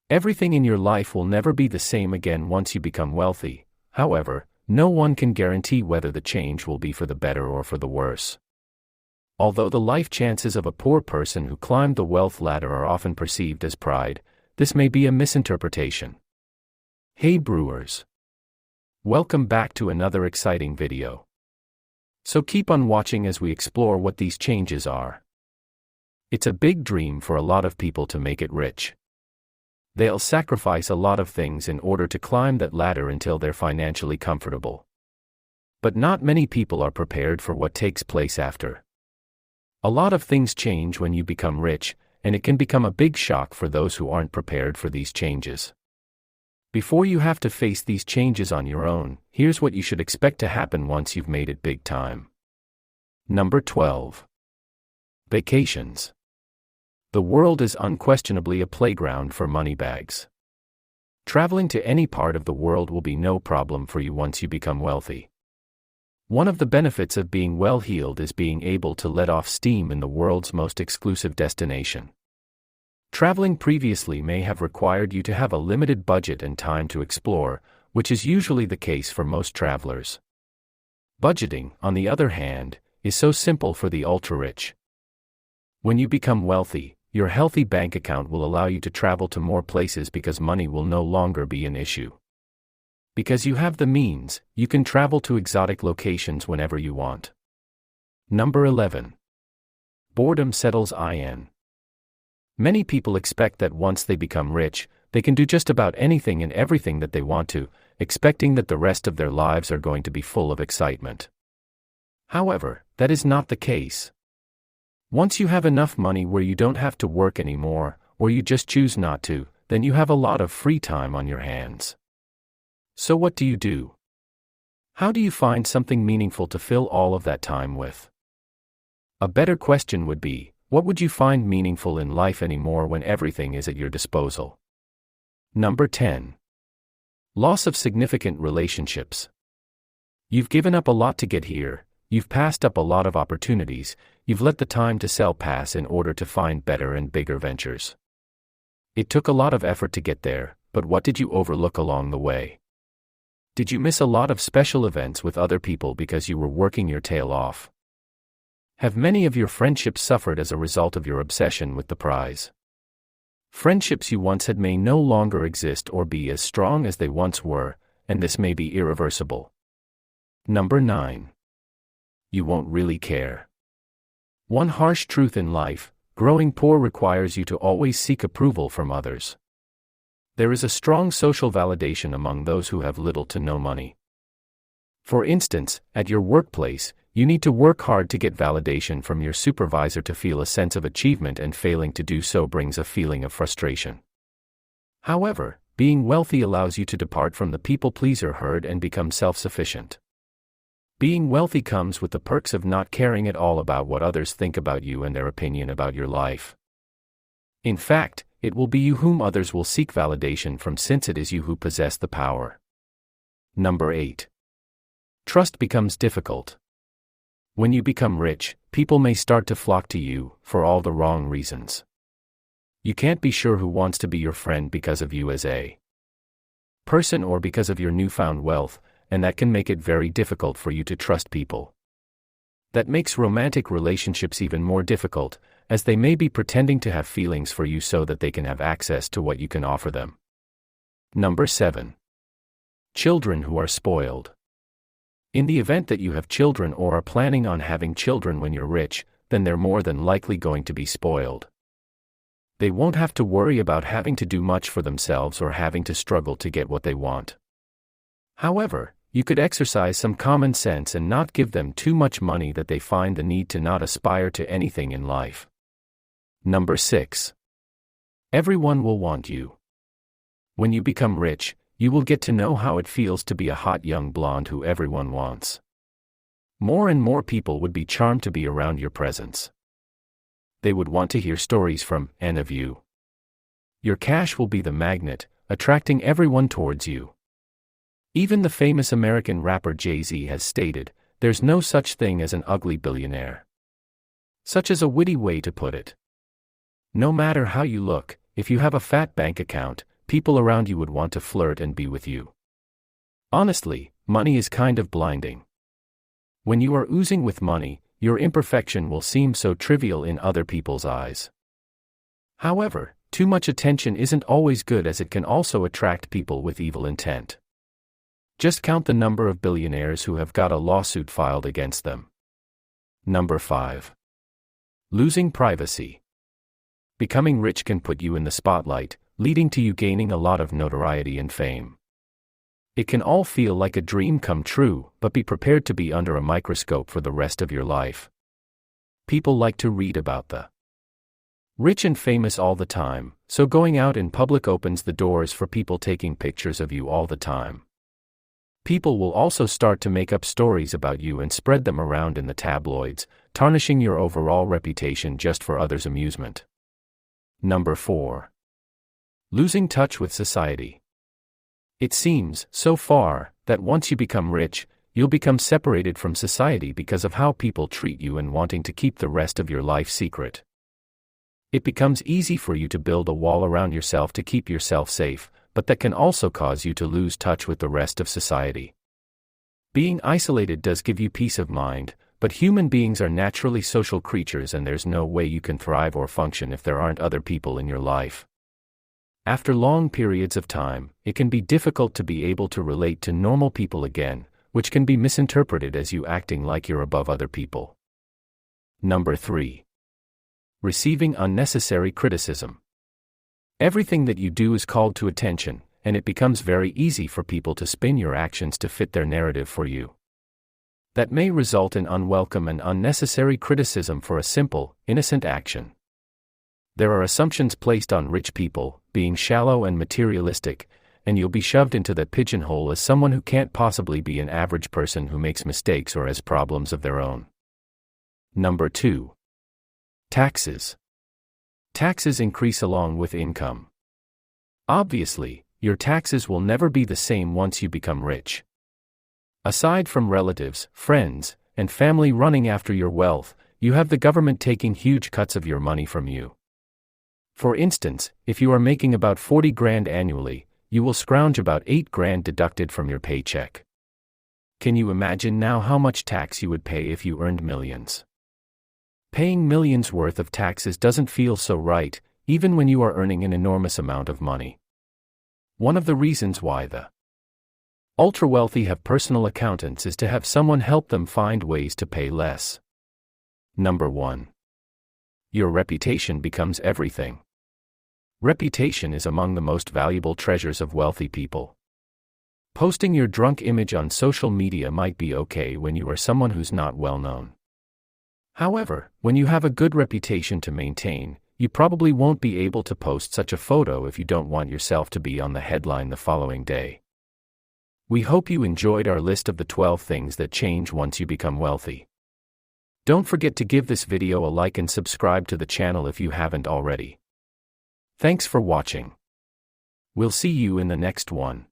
Everything in your life will never be the same again once you become wealthy. However, no one can guarantee whether the change will be for the better or for the worse. Although the life chances of a poor person who climbed the wealth ladder are often perceived as pride, this may be a misinterpretation. Hey brewers! Welcome back to another exciting video. So keep on watching as we explore what these changes are. It's a big dream for a lot of people to make it rich. They'll sacrifice a lot of things in order to climb that ladder until they're financially comfortable. But not many people are prepared for what takes place after. A lot of things change when you become rich, and it can become a big shock for those who aren't prepared for these changes. Before you have to face these changes on your own, here's what you should expect to happen once you've made it big time. Number 12. Vacations. The world is unquestionably a playground for moneybags. Traveling to any part of the world will be no problem for you once you become wealthy. One of the benefits of being well-heeled is being able to let off steam in the world's most exclusive destination. Traveling previously may have required you to have a limited budget and time to explore, which is usually the case for most travelers. Budgeting, on the other hand, is so simple for the ultra-rich. When you become wealthy, your healthy bank account will allow you to travel to more places because money will no longer be an issue. Because you have the means, you can travel to exotic locations whenever you want. Number 11. Boredom Settles in. Many people expect that once they become rich, they can do just about anything and everything that they want to, expecting that the rest of their lives are going to be full of excitement. However, that is not the case. Once you have enough money where you don't have to work anymore, or you just choose not to, then you have a lot of free time on your hands. So what do you do? How do you find something meaningful to fill all of that time with? A better question would be, what would you find meaningful in life anymore when everything is at your disposal? Number 10. Loss of significant relationships. You've given up a lot to get here, you've passed up a lot of opportunities, you've let the time to sell pass in order to find better and bigger ventures. It took a lot of effort to get there, but what did you overlook along the way? Did you miss a lot of special events with other people because you were working your tail off? Have many of your friendships suffered as a result of your obsession with the prize? Friendships you once had may no longer exist or be as strong as they once were, and this may be irreversible. Number 9. You won't really care. One harsh truth in life, growing poor requires you to always seek approval from others. There is a strong social validation among those who have little to no money. For instance, at your workplace, you need to work hard to get validation from your supervisor to feel a sense of achievement, and failing to do so brings a feeling of frustration. However, being wealthy allows you to depart from the people-pleaser herd and become self-sufficient. Being wealthy comes with the perks of not caring at all about what others think about you and their opinion about your life. In fact, it will be you whom others will seek validation from, since it is you who possess the power. Number 8. Trust becomes difficult. When you become rich, people may start to flock to you, for all the wrong reasons. You can't be sure who wants to be your friend because of you as a person or because of your newfound wealth, and that can make it very difficult for you to trust people. That makes romantic relationships even more difficult, as they may be pretending to have feelings for you so that they can have access to what you can offer them. Number 7. Children who are spoiled. In the event that you have children or are planning on having children when you're rich, then they're more than likely going to be spoiled. They won't have to worry about having to do much for themselves or having to struggle to get what they want. However, you could exercise some common sense and not give them too much money that they find the need to not aspire to anything in life. Number 6. Everyone will want you. When you become rich, you will get to know how it feels to be a hot young blonde who everyone wants. More and more people would be charmed to be around your presence. They would want to hear stories from and of you. Your cash will be the magnet, attracting everyone towards you. Even the famous American rapper Jay-Z has stated, "There's no such thing as an ugly billionaire." Such is a witty way to put it. No matter how you look, if you have a fat bank account, people around you would want to flirt and be with you. Honestly, money is kind of blinding. When you are oozing with money, your imperfection will seem so trivial in other people's eyes. However, too much attention isn't always good, as it can also attract people with evil intent. Just count the number of billionaires who have got a lawsuit filed against them. Number 5. Losing privacy. Becoming rich can put you in the spotlight, leading to you gaining a lot of notoriety and fame. It can all feel like a dream come true, but be prepared to be under a microscope for the rest of your life. People like to read about the rich and famous all the time, so going out in public opens the doors for people taking pictures of you all the time. People will also start to make up stories about you and spread them around in the tabloids, tarnishing your overall reputation just for others' amusement. Number 4. Losing touch with society. It seems, so far, that once you become rich, you'll become separated from society because of how people treat you and wanting to keep the rest of your life secret. It becomes easy for you to build a wall around yourself to keep yourself safe, but that can also cause you to lose touch with the rest of society. Being isolated does give you peace of mind, but human beings are naturally social creatures, and there's no way you can thrive or function if there aren't other people in your life. After long periods of time, it can be difficult to be able to relate to normal people again, which can be misinterpreted as you acting like you're above other people. Number 3. Receiving unnecessary criticism. Everything that you do is called to attention, and it becomes very easy for people to spin your actions to fit their narrative for you. That may result in unwelcome and unnecessary criticism for a simple, innocent action. There are assumptions placed on rich people, being shallow and materialistic, and you'll be shoved into that pigeonhole as someone who can't possibly be an average person who makes mistakes or has problems of their own. Number 2. Taxes. Taxes increase along with income. Obviously, your taxes will never be the same once you become rich. Aside from relatives, friends, and family running after your wealth, you have the government taking huge cuts of your money from you. For instance, if you are making about 40 grand annually, you will scrounge about 8 grand deducted from your paycheck. Can you imagine now how much tax you would pay if you earned millions? Paying millions worth of taxes doesn't feel so right, even when you are earning an enormous amount of money. One of the reasons why the ultra-wealthy have personal accountants is to have someone help them find ways to pay less. Number 1. Your reputation becomes everything. Reputation is among the most valuable treasures of wealthy people. Posting your drunk image on social media might be okay when you are someone who's not well known. However, when you have a good reputation to maintain, you probably won't be able to post such a photo if you don't want yourself to be on the headline the following day. We hope you enjoyed our list of the 12 things that change once you become wealthy. Don't forget to give this video a like and subscribe to the channel if you haven't already. Thanks for watching. We'll see you in the next one.